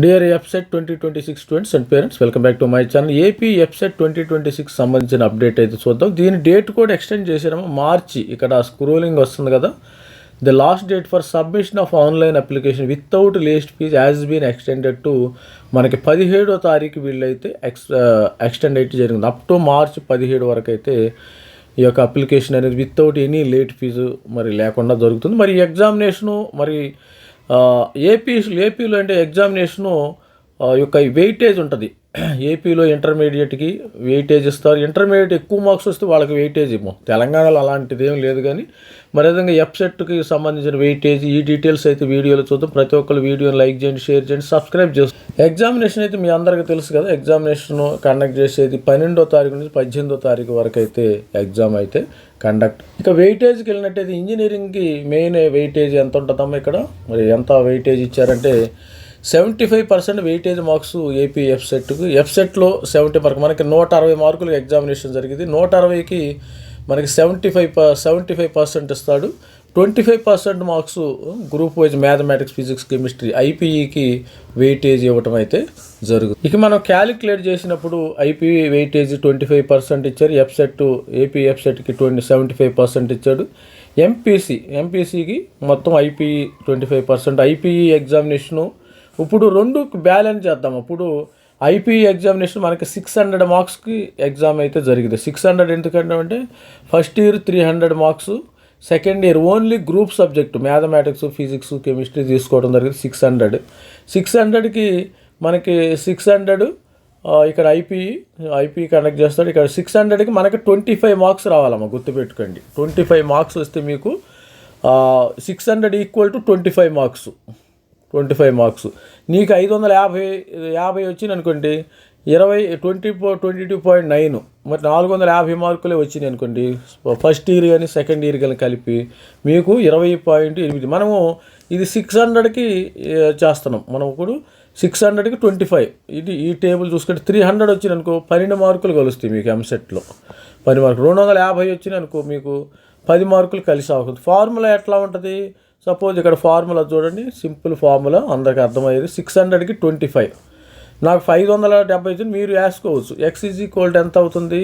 Dear EAPCET 2026 students and parents, welcome back to my channel. AP EAPCET 2026 సంబంధించిన update అయితే చూద్దాం. దీని date కూడా ఎక్స్టెండ్ చేసాము మార్చి. ఇక్కడ స్క్రోలింగ్ వస్తుంది కదా, the last date for submission of online application without late fees has been extended to మనకి 17వ తారీఖు వీళ్ళైతే ఎక్స్టెండ్ అయితే జరిగింది. అప్ టు మార్చ్ 17 వరకు అయితే ఈ యొక్క అప్లికేషన్ అనేది వితౌట్ ఎనీ లేట్ ఫీజు మరి లేకుండా జరుగుతుంది. మరి ఎగ్జామినేషను మరి ఏపీలో అంటే ఎగ్జామినేషను యొక్క వెయిటేజ్ ఉంటుంది. ఏపీలో ఇంటర్మీడియట్కి వెయిటేజ్ ఇస్తారు. ఇంటర్మీడియట్ ఎక్కువ మార్క్స్ వస్తే వాళ్ళకి వెయిటేజ్ ఇవ్వం. తెలంగాణలో అలాంటిది ఏం లేదు. కానీ మరి విధంగా ఎఫ్సెట్కి సంబంధించిన వెయిటేజ్ ఈ డీటెయిల్స్ అయితే వీడియోలో చూద్దాం. ప్రతి ఒక్కరు వీడియోని లైక్ చేయండి, షేర్ చేయండి, సబ్స్క్రైబ్ చేస్తుంది. ఎగ్జామినేషన్ అయితే మీ అందరికీ తెలుసు కదా, ఎగ్జామినేషన్ కండక్ట్ చేసేది 12వ తారీఖు నుంచి 18వ తారీఖు వరకు అయితే ఎగ్జామ్ అయితే కండక్ట్. ఇక వెయిటేజ్కి వెళ్ళినట్టయితే ఇంజనీరింగ్కి మెయిన్ వెయిటేజ్ ఎంత ఉంటుందమ్మా ఇక్కడ? మరి ఎంత వెయిటేజ్ ఇచ్చారంటే 75% వెయిటేజ్ మార్క్స్ ఏపీ ఎఫ్సెట్కు. ఎఫ్సెట్లో 70 మార్క్, మనకి 160 మార్కులు ఎగ్జామినేషన్ జరిగింది. 160కి మనకి 75% ఇస్తాడు. 25% marks group wise mathematics, physics, chemistry, ఐపీఈకి వెయిటేజ్ ఇవ్వటం అయితే జరుగుతుంది. ఇక మనం క్యాలిక్యులేట్ చేసినప్పుడు ఐపీఈ వెయిటేజ్ 25% ఇచ్చారు. ఏపీ ఎఫ్సెట్కి 75% ఇచ్చాడు. ఎంపీసీకి మొత్తం ఐపీఈ 25%. ఐపీఈ ఎగ్జామినేషను ఇప్పుడు రెండు బ్యాలెన్స్ చేద్దాం. ఇప్పుడు ఐపీఈ ఎగ్జామినేషన్ మనకి 600 మార్క్స్కి ఎగ్జామ్ అయితే జరిగింది. 600 ఎందుకంటే అంటే first year 300 marks, second year only group subject mathematics, physics, chemistry తీసుకోవడం జరిగింది. 600కి మనకి 600 ఇక్కడ ఐపీఈ కండక్ట్ చేస్తాడు. ఇక్కడ 600కి మనకి 25 మార్క్స్ రావాలమ్మా, గుర్తుపెట్టుకోండి. 25 మార్క్స్ వస్తే మీకు 600 ఈక్వల్ టు 25 మార్క్స్. నీకు 550 వచ్చింది అనుకోండి, 22.9, మరి 450 మార్కులే వచ్చినాయి అనుకోండి. ఫస్ట్ ఇయర్ కానీ సెకండ్ ఇయర్ కానీ కలిపి మీకు 20.8. మనము ఇది 600కి చేస్తున్నాం. మనం ఇప్పుడు 600కి 25. ఈ టేబుల్ చూసుకుంటే 300 వచ్చింది అనుకో 12 మార్కులు కలుస్తాయి మీకు ఎంసెట్లో. 10 మార్కులు. 250 వచ్చింది అనుకో మీకు 10 మార్కులు కలిసి అవుతుంది. ఫార్ములా ఎట్లా ఉంటుంది? సపోజ్ ఇక్కడ ఫార్ములా చూడండి, సింపుల్ ఫార్ములా అందరికీ అర్థమయ్యేది. 600కి 25, నాకు 570 వచ్చింది. మీరు వేసుకోవచ్చు. ఎక్స్ ఈజ్ ఈక్వల్ టు ఎంత అవుతుంది?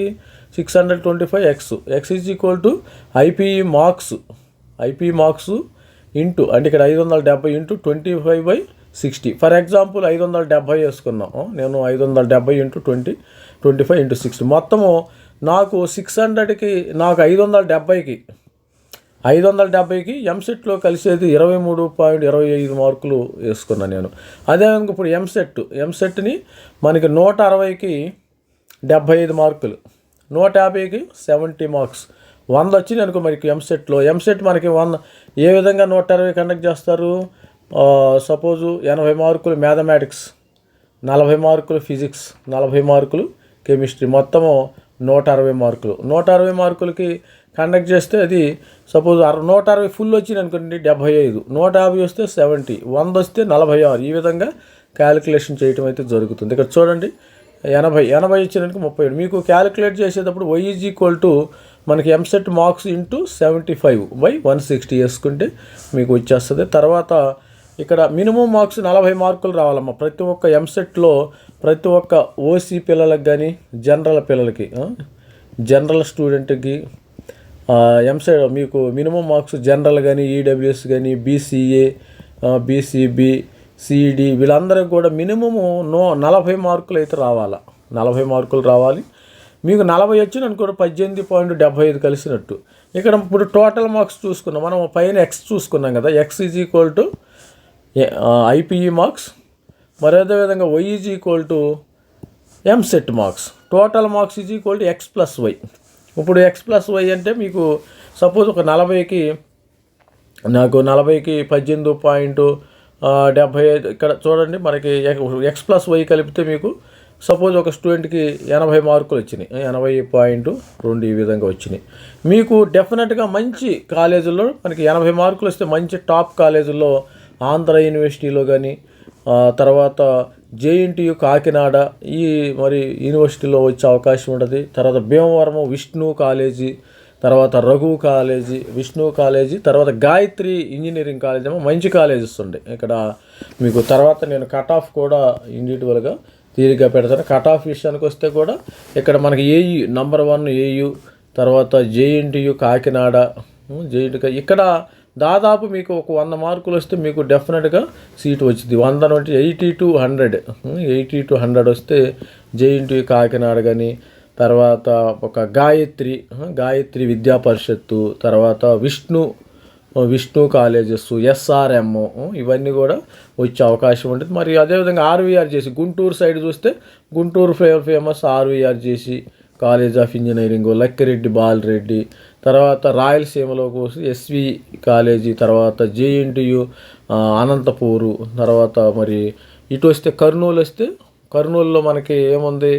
625 X is equal to IPE marks into, అంటే ఇక్కడ 570 ఇంటూ 25/60. ఫర్ ఎగ్జాంపుల్ 570 వేసుకున్నాం. నేను 570 ఇంటూ 25 ఇంటూ 60. మొత్తము నాకు 600కి నాకు 570కి ఎంసెట్లో కలిసేది 23.25 మార్కులు వేసుకున్నాను నేను. అదే ఇప్పుడు ఎంసెట్ని మనకి 160కి 75 మార్కులు, 150కి 70 మార్క్స్, 100 వచ్చింది అనుకో మనకి ఎంసెట్ మనకి 100 ఏ విధంగా 160 కండక్ట్ చేస్తారు? సపోజు 80 మార్కులు మ్యాథమెటిక్స్, 40 మార్కులు ఫిజిక్స్, 40 మార్కులు కెమిస్ట్రీ, మొత్తము 160 మార్కులు. 160 మార్కులకి కండక్ట్ చేస్తే అది సపోజ్ 160 ఫుల్ వచ్చింది అనుకోండి 75, 150 వస్తే 70, 100 వస్తే 46. ఈ విధంగా క్యాలిక్యులేషన్ చేయటం అయితే జరుగుతుంది. ఇక్కడ చూడండి 80 ఇచ్చినందుకు 37. మీకు క్యాలిక్యులేట్ చేసేటప్పుడు y ఈజ్ ఈక్వల్ టు మనకి ఎంసెట్ మార్క్స్ ఇంటూ 75/160 వేసుకుంటే మీకు వచ్చేస్తుంది. తర్వాత ఇక్కడ మినిమం మార్క్స్ 40 మార్కులు రావాలమ్మా ప్రతి ఒక్క ఎంసెట్లో. ప్రతి ఒక్క ఓసీ పిల్లలకు కానీ జనరల్ స్టూడెంట్కి ఎంసెట్ మీకు మినిమం మార్క్స్ జనరల్ కానీ, ఈడబ్ల్యూఎస్ కానీ, బీసీఏ, బీసీబీ, సిఈడి వీళ్ళందరికీ కూడా మినిమము 40 మార్కులు అయితే రావాలా. 40 మార్కులు రావాలి. మీకు 40 వచ్చింది అనుకో 18.75 కలిసినట్టు. ఇక్కడ ఇప్పుడు టోటల్ మార్క్స్ చూసుకున్నాం మనం, పైన ఎక్స్ చూసుకున్నాం కదా, X is equal to IPE marks, మరి అదేవిధంగా Y is equal to EAMCET marks. Total marks is equal to X plus Y. ఇప్పుడు ఎక్స్ ప్లస్ వై అంటే మీకు సపోజ్ ఒక 40కి 18.75. ఇక్కడ చూడండి మనకి ఎక్స్ ప్లస్ వై కలిపితే మీకు సపోజ్ ఒక స్టూడెంట్కి 80 మార్కులు వచ్చినాయి, 80.2 ఈ విధంగా వచ్చినాయి. మీకు డెఫినెట్గా మంచి కాలేజీల్లో మనకి 80 మార్కులు వస్తే మంచి టాప్ కాలేజీల్లో ఆంధ్ర యూనివర్సిటీలో కానీ, తర్వాత జేఎన్టీయు కాకినాడ ఈ మరి యూనివర్సిటీలో వచ్చే అవకాశం ఉంటుంది. తర్వాత భీమవరం విష్ణు కాలేజీ, తర్వాత రఘు కాలేజీ, విష్ణు కాలేజీ, తర్వాత గాయత్రి ఇంజనీరింగ్ కాలేజ్ ఏమో మంచి కాలేజెస్ ఉండే ఇక్కడ మీకు. తర్వాత నేను కట్ ఆఫ్ కూడా ఇండివిజువల్గా తీరిగ్గా పెడతాను. కట్ ఆఫ్ విషయానికి వస్తే కూడా ఇక్కడ మనకి ఏయు నంబర్ 1 ఏయు, తర్వాత జేఎన్టీయు కాకినాడ, జేఎన్టీ ఇక్కడ దాదాపు మీకు ఒక 100 మార్కులు వస్తే మీకు డెఫినెట్గా సీటు వచ్చింది. 100 నుండి 80 to 100 వస్తే జేఎన్టీయు కాకినాడ కానీ, తర్వాత ఒక గాయత్రి విద్యా పరిషత్తు, తర్వాత విష్ణు కాలేజెస్, ఎస్ఆర్ఎం, ఇవన్నీ కూడా వచ్చే అవకాశం ఉంటుంది. మరి అదేవిధంగా ఆర్వీఆర్ చేసి గుంటూరు సైడ్ చూస్తే గుంటూరు ఫేమస్ ఆర్వీఆర్ చేసి college of engineering, Lakkireddy Bala Reddy, తర్వాత రాయలసీమలో కోసం ఎస్వి కాలేజీ, తర్వాత జేఎన్టీయు అనంతపూరు, తర్వాత మరి ఇటు వస్తే కర్నూలులో మనకి ఏముంది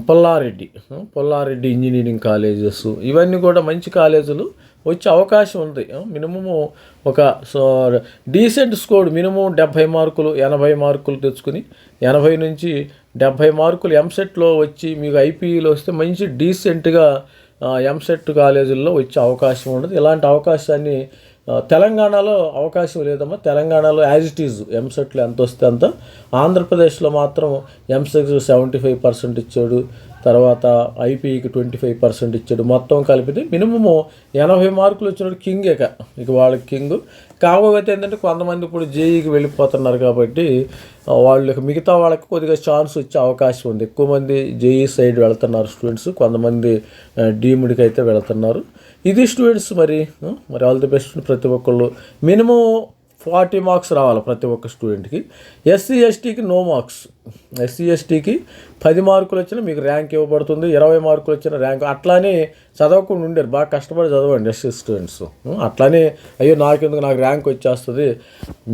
పుల్లారెడ్డి ఇంజనీరింగ్ కాలేజెస్, ఇవన్నీ కూడా మంచి కాలేజీలు వచ్చే అవకాశం ఉంది. మినిమము ఒక డీసెంట్ స్కోర్ మినిమం 70 మార్కులు 80 మార్కులు తెచ్చుకుని 80 నుంచి 70 మార్కులు ఎంసెట్లో వచ్చి మీకు ఐపీఈలో వస్తే మంచి డీసెంట్గా ఎంసెట్ కాలేజీల్లో వచ్చే అవకాశం ఉండదు. ఇలాంటి అవకాశాన్ని తెలంగాణలో అవకాశం లేదమ్మా. తెలంగాణలో యాజ్ ఇట్ ఈజ్ ఎంసెట్లో ఎంత వస్తే అంత. ఆంధ్రప్రదేశ్లో మాత్రం ఎంసెట్ 75% ఇచ్చాడు, తర్వాత ఐపీఈకి 25% ఇచ్చాడు. మొత్తం కలిపితే మినిమము 80 మార్కులు వచ్చినప్పుడు కింగ్ ఇక వాళ్ళకి కింగ్. కాకపోతే ఏంటంటే కొంతమంది ఇప్పుడు జేఈకి వెళ్ళిపోతున్నారు కాబట్టి వాళ్ళకి మిగతా వాళ్ళకి కొద్దిగా ఛాన్స్ వచ్చే అవకాశం ఉంది. ఎక్కువ మంది జేఈ సైడ్ వెళ్తున్నారు స్టూడెంట్స్, కొంతమంది డీమ్డ్కి అయితే వెళ్తున్నారు. ఇది స్టూడెంట్స్ మరి ఆల్ ది బెస్ట్. ప్రతి ఒక్కళ్ళు మినిమం 40 మార్క్స్ రావాలి ప్రతి ఒక్క స్టూడెంట్కి. ఎస్సీ ఎస్టీకి నో మార్క్స్. ఎస్సీ ఎస్టీకి 10 మార్కులు వచ్చినా మీకు ర్యాంక్ ఇవ్వబడుతుంది, 20 మార్కులు వచ్చిన ర్యాంక్. అట్లానే చదవకుండా ఉండేరు, బాగా కష్టపడి చదవండి ఎస్సీ స్టూడెంట్స్. అట్లానే అయ్యో నాకు ర్యాంక్ వచ్చేస్తుంది,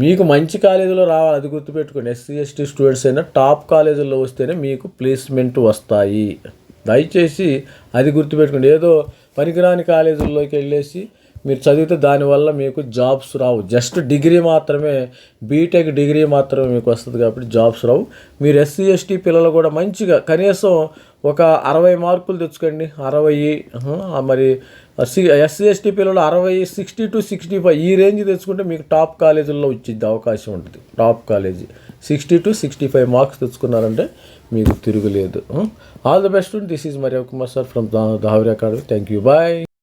మీకు మంచి కాలేజీలో రావాలి, అది గుర్తుపెట్టుకోండి. ఎస్సీ ఎస్టీ స్టూడెంట్స్ అయినా టాప్ కాలేజీల్లో వస్తేనే మీకు ప్లేస్మెంట్ వస్తాయి. దయచేసి అది గుర్తుపెట్టుకోండి. ఏదో పనికిరాని కాలేజీల్లోకి వెళ్ళేసి మీరు చదివితే దానివల్ల మీకు జాబ్స్ రావు. జస్ట్ డిగ్రీ మాత్రమే, బీటెక్ డిగ్రీ మాత్రమే మీకు వస్తుంది కాబట్టి జాబ్స్ రావు. మీరు ఎస్సీ ఎస్టీ పిల్లలు కూడా మంచిగా కనీసం ఒక 60 మార్కులు తెచ్చుకోండి. 60 మరి ఎస్సీ ఎస్టీ పిల్లలు 60, 60 to 65 ఈ రేంజ్ తెచ్చుకుంటే మీకు టాప్ కాలేజీల్లో వచ్చింది అవకాశం ఉంటుంది. టాప్ కాలేజీ 60 to 65 మార్క్స్ తెచ్చుకున్నారంటే మీకు తిరుగులేదు. All the best. This is మరి Kumar sir from Davari academy. Thank you. Bye.